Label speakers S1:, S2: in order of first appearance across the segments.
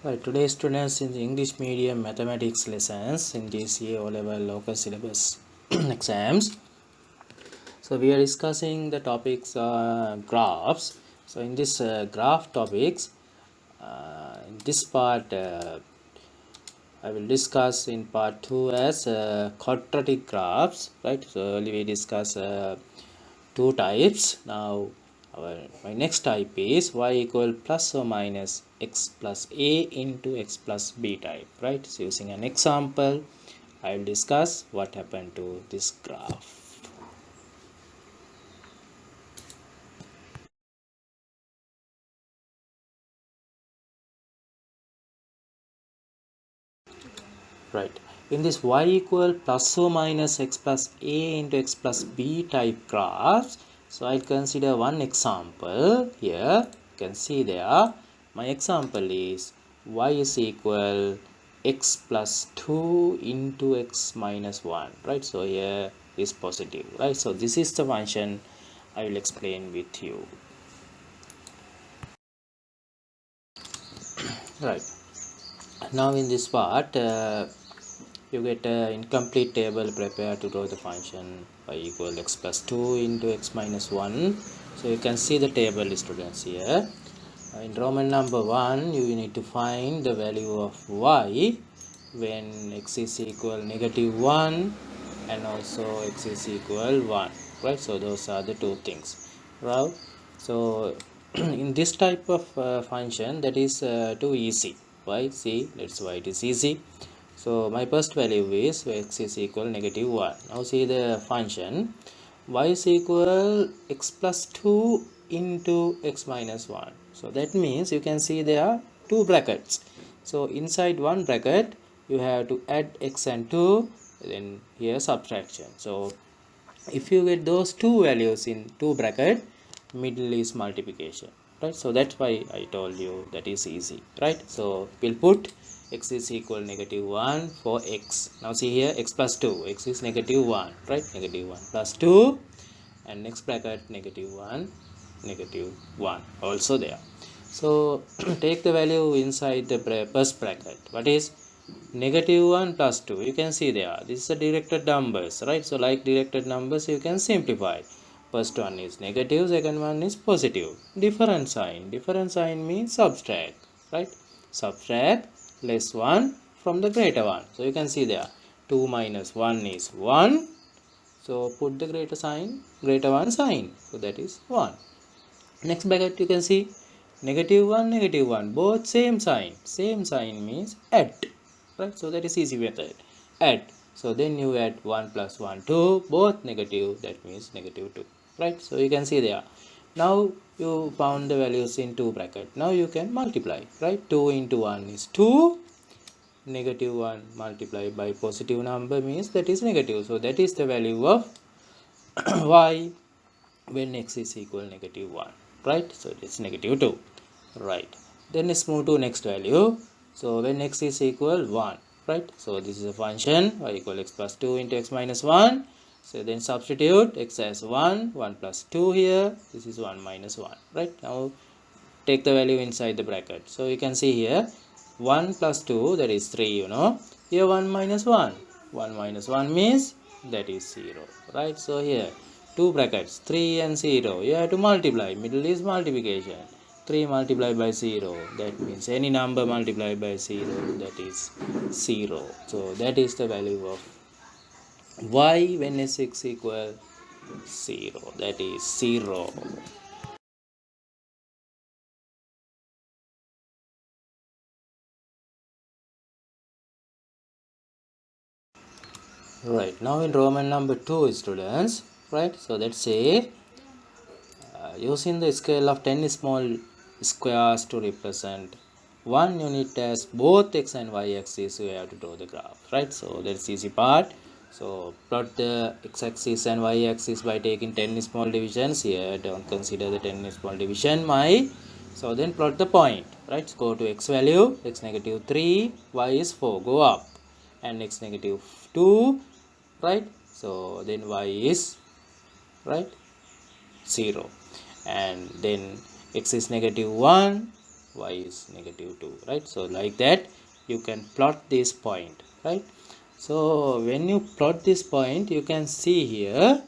S1: Right, today students in the English medium mathematics lessons in GCA O-level local syllabus exams. So we are discussing the topics graphs. So in this graph topics, in this part I will discuss in part 2 as quadratic graphs, right? So earlier we discussed two types. Now my next type is y equal plus or minus x plus a into x plus b type, right? So using an example, I will discuss what happened to this graph. Right, in this y equal plus or minus x plus a into x plus b type graphs, so I'll consider one example here. You can see there my example is y is equal x plus 2 into x minus 1, right? So here is positive, right? So this is the function I will explain with you. Right, now in this part you get an incomplete table prepared to draw the function y equal x plus 2 into x minus 1. So you can see the table, students, here. In Roman number 1 you need to find the value of y when x is equal negative 1 and also x is equal 1, right? So those are the two things, right? So in this type of function, that is too easy. Why? See, that's why it is easy. So my first value is x is equal negative 1. Now see the function y is equal x plus 2 into x minus 1. So that means you can see there are two brackets. So inside one bracket you have to add x and 2, then here subtraction. So if you get those two values in two bracket, middle is multiplication, right? So that's why I told you that is easy, right? So we'll put x is equal negative 1 for x. Now see here, x plus 2, x is negative 1, right? Negative 1 plus 2, and next bracket negative 1, negative 1 also there. So take the value inside the first bracket. What is negative 1 plus 2? You can see there, this is a directed numbers, right? So like directed numbers you can simplify. First one is negative, second one is positive. Different sign means subtract, right? Subtract less 1 from the greater one. So you can see there 2 minus 1 is 1. So put the greater one sign. So that is 1. Next bracket you can see negative 1, both same sign. Same sign means add, right? So that is easy method. Add. So then you add 1 plus 1, 2, both negative, that means negative 2, right? So you can see there. Now you found the values in two bracket. Now you can multiply, right? 2 into 1 is 2. Negative 1 multiplied by positive number means that is negative. So that is the value of y when x is equal negative 1, right? So it's negative 2, right? Then let's move to next value. So when x is equal 1, right? So this is a function y equal x plus 2 into x minus 1. So then substitute x as 1 plus 2 here. This is 1 minus 1, right? Now take the value inside the bracket. So you can see here 1 plus 2, that is 3, here 1 minus 1. 1 minus 1 means that is 0, right? So here two brackets 3 and 0, you have to multiply, middle is multiplication. 3 multiplied by 0, that means any number multiplied by 0, that is 0. So that is the value of y when s is equal 0, that is 0. Right, now in Roman number 2, students, right? So let's say using the scale of 10 small squares to represent one unit as both x and y axis, we have to draw the graph, right? So that's easy part. So plot the x-axis and y-axis by taking 10 small divisions. Here don't consider the 10 small division, so then plot the point, right? Go to x value, x negative 3, y is 4, go up, and x negative 2, right? So then y is, right, 0, and then x is negative 1, y is negative 2, right? So like that you can plot this point, right? So when you plot this point, you can see here,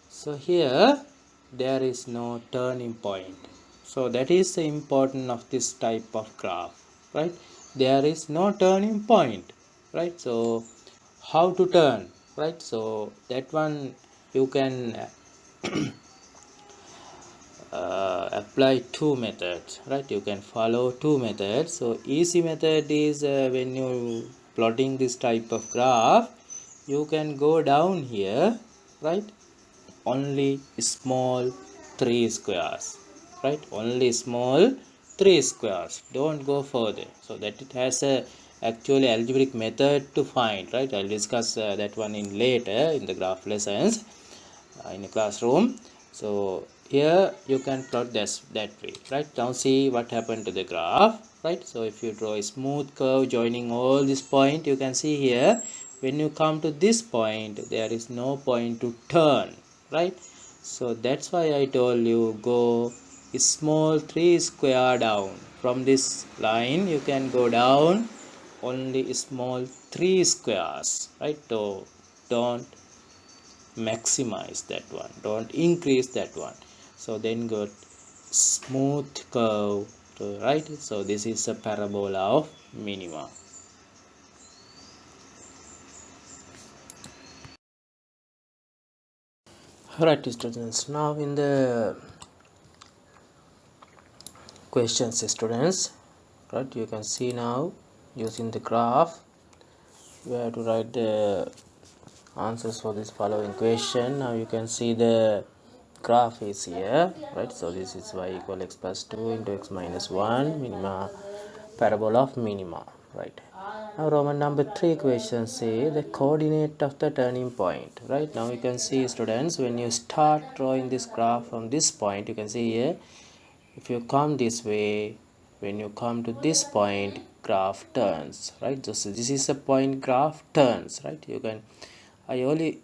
S1: so here there is no turning point. So that is the importance of this type of graph, right? There is no turning point, right? So how to turn, right? So that one you can apply two methods, right? You can follow two methods. So easy method is when you plotting this type of graph, you can go down here, right? Only small three squares, right? Only small three squares, don't go further. So that it has a actually algebraic method to find, right? I'll discuss that one in later in the graph lessons in a classroom. So here you can plot this that way, right? Now see what happened to the graph, right? So if you draw a smooth curve joining all this point, you can see here when you come to this point there is no point to turn, right? So that's why I told you go a small 3 square down from this line. You can go down only small 3 squares, right? So don't maximize that one, don't increase that one. So then go smooth curve to right. So this is a parabola of minima. Right students, now in the questions students, right, you can see now using the graph you have to write the answers for this following question. Now you can see the graph is here, right? So this is y equal x plus 2 into x minus 1 minima, parabola of minima, right? Now Roman number 3 question say the coordinate of the turning point, right? Now you can see students, when you start drawing this graph from this point, you can see here if you come this way, when you come to this point graph turns, right? So this is a point graph turns, right? You can I only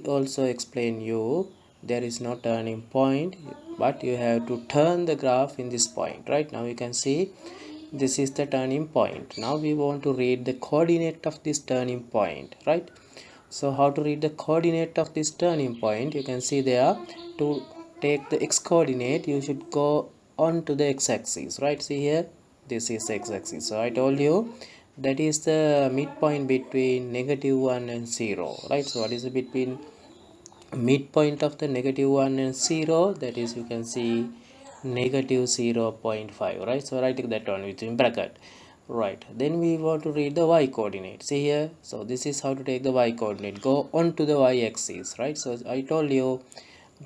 S1: also explain you there is no turning point, but you have to turn the graph in this point, right? Now you can see this is the turning point. Now we want to read the coordinate of this turning point, right? So how to read the coordinate of this turning point? You can see there, to take the x coordinate you should go on to the x-axis, right? See here, this is x-axis. So I told you that is the midpoint between -1 and 0, right? So what is the between midpoint of the -1 and 0? That is, you can see -0.5, right? So write that one within bracket, right? Then we want to read the y coordinate. See here, so this is how to take the y coordinate. Go on to the y-axis, right? So I told you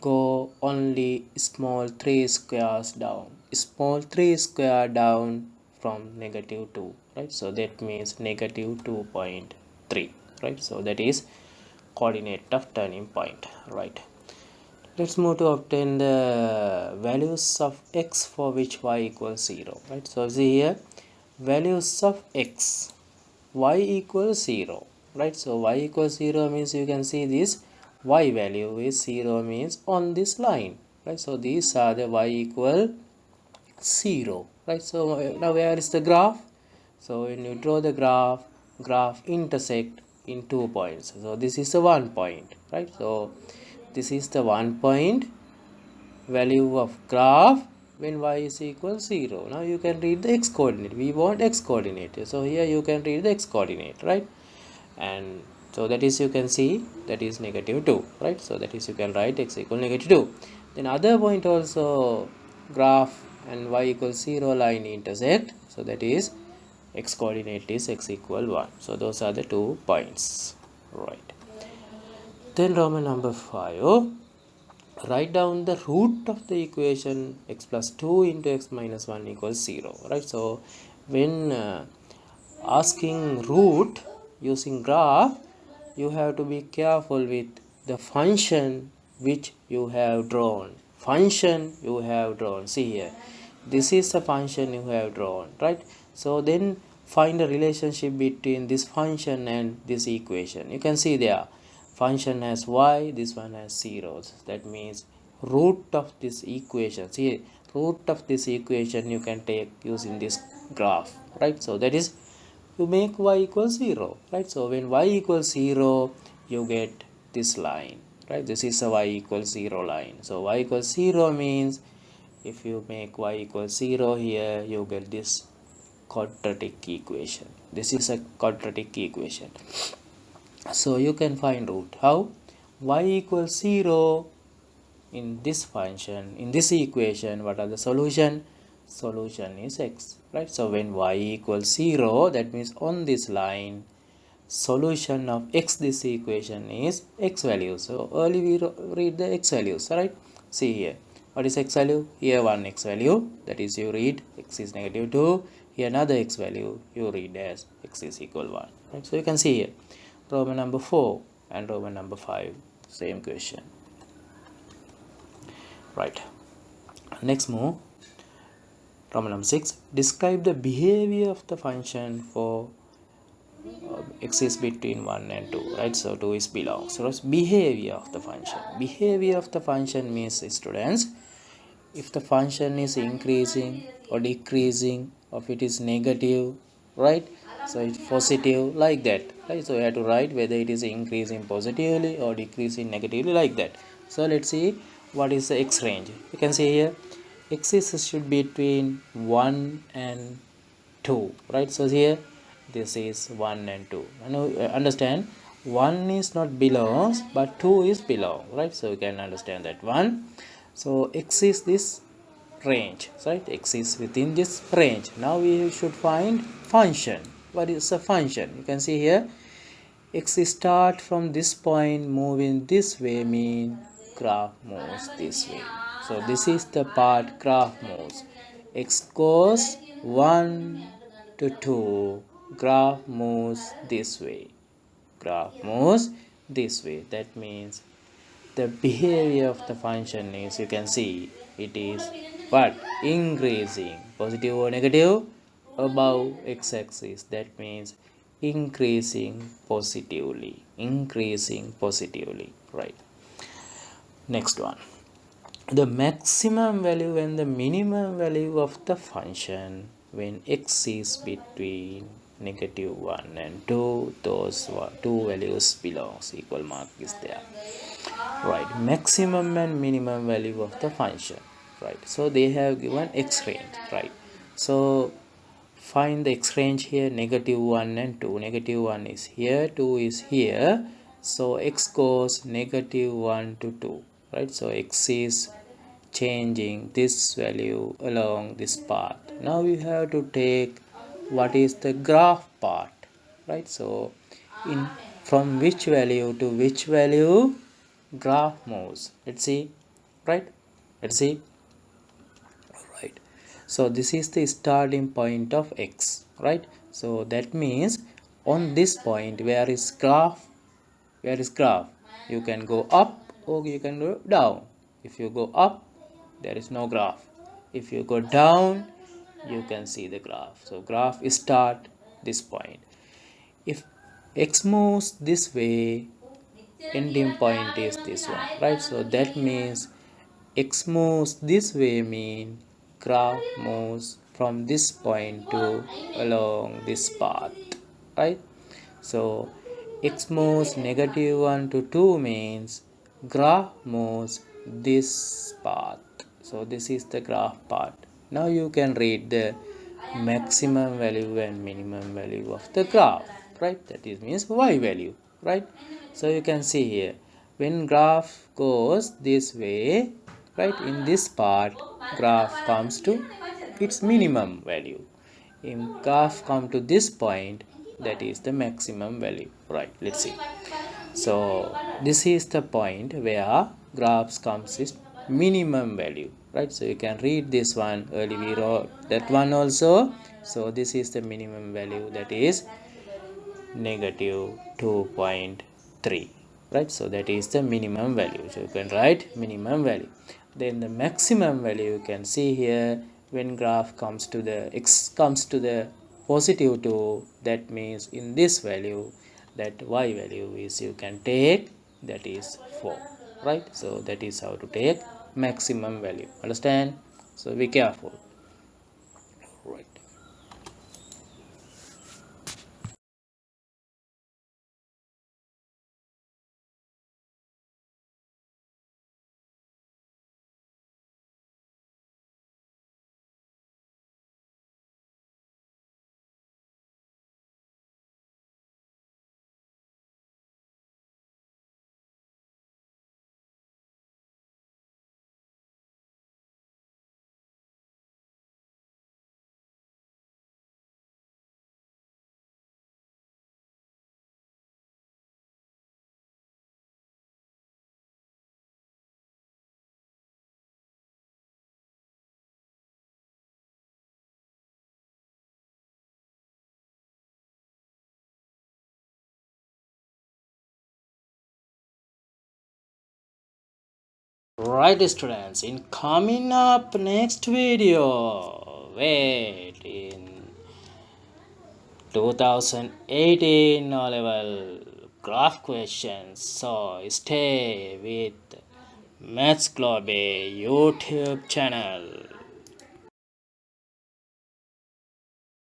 S1: go only small 3 squares down, small 3 square down from -2, right? So that means -2.3, right? So that is coordinate of turning point, right? Let's move to obtain the values of x for which y equals 0, right? So see here, values of x, y equals 0, right? So y equals 0 means you can see this y value is 0 means on this line, right? So these are the y equal 0, right? So now where is the graph? So when you draw the graph intersect in 2 points. So this is the 1 point, right? So this is the 1 point value of graph when y is equal 0. Now you can read the x coordinate. We want x coordinate. So here you can read the x coordinate, right? And so that is, you can see that is -2, right? So that is, you can write x equal -2. Then other point also graph and y equals 0 line intersect. So that is x coordinate is x equal 1. So those are the 2 points, right? Then Roman number 5, write down the root of the equation x plus 2 into x minus 1 equals 0, right? So when asking root using graph, you have to be careful with the function which you have drawn. See here, this is the function you have drawn, right? So then find a relationship between this function and this equation. You can see there, function has y, this one has zeros. That means root of this equation, see root of this equation you can take using this graph, right? So that is, you make y equals 0, right? So when y equals 0, you get this line, right? This is a y equals 0 line. So y equals 0 means if you make y equals 0 here, you get this quadratic equation. This is a quadratic equation. So you can find root. How? Y equals 0 in this function, in this equation. What are the solution? Solution is x, right? So when y equals 0, that means on this line, solution of x, this equation is x value. So early we read the x values, right? See here, what is x value? Here one x value, that is you read x is negative 2. Here another x value, you read as x is equal 1, right? So you can see here Roman number 4 and Roman number 5, same question, right? Next move, Roman number 6, describe the behavior of the function for x is between 1 and 2, right? So 2 is below. So it's behavior of the function. Behavior of the function means, students, if the function is increasing or decreasing, or if it is negative, right? So it's positive, like that, right? So you have to write whether it is increasing positively or decreasing negatively, like that. So let's see what is the x range. You can see here x is should be between 1 and 2, right? So here this is 1 and 2. Now understand, 1 is not below but 2 is below, right? So you can understand that one. So x is this range, right? X is within this range. Now we should find function. What is a function? You can see here x start from this point, moving this way, mean graph moves this way. So this is the part graph moves. X goes 1 to 2, graph moves this way. Graph moves this way. That means the behavior of the function is, you can see, it is what? Increasing. Positive or negative? Above x-axis. That means increasing positively. Increasing positively, right? Next one, the maximum value and the minimum value of the function when x is between negative 1 and 2, those two values belongs, equal mark is there, right? Maximum and minimum value of the function, right? So they have given x range, right? So find the x range here, negative 1 and 2. Negative 1 is here, 2 is here. So x goes negative 1 to 2, right? So x is changing this value along this path. Now we have to take what is the graph part, right? So in from which value to which value graph moves. Let's see, right? Let's see, right? So this is the starting point of x, right? So that means on this point, where is graph? Where is graph? You can go up or you can go down. If you go up, there is no graph. If you go down, you can see the graph. So graph start this point. If x moves this way, ending point is this one, right? So that means x moves this way, mean graph moves from this point to along this path, right? So x moves negative 1 to 2 means graph moves this path. So this is the graph part. Now you can read the maximum value and minimum value of the graph, right? That is means y value, right? So you can see here, when graph goes this way, right, in this part, graph comes to its minimum value. In graph come to this point, that is the maximum value, right? Let's see. So this is the point where graphs comes is minimum value, right? So you can read this one, early we wrote that one also. So this is the minimum value, that is negative 2.3, right? So that is the minimum value. So you can write minimum value. Then the maximum value, you can see here, when graph comes to the x comes to the positive 2, that means in this value, that y value is, you can take, that is 4, right? So that is how to take maximum value. Understand? So be careful. Right. Right, students, in coming up next video, wait, in 2018 level graph questions, so stay with Maths Globe YouTube channel.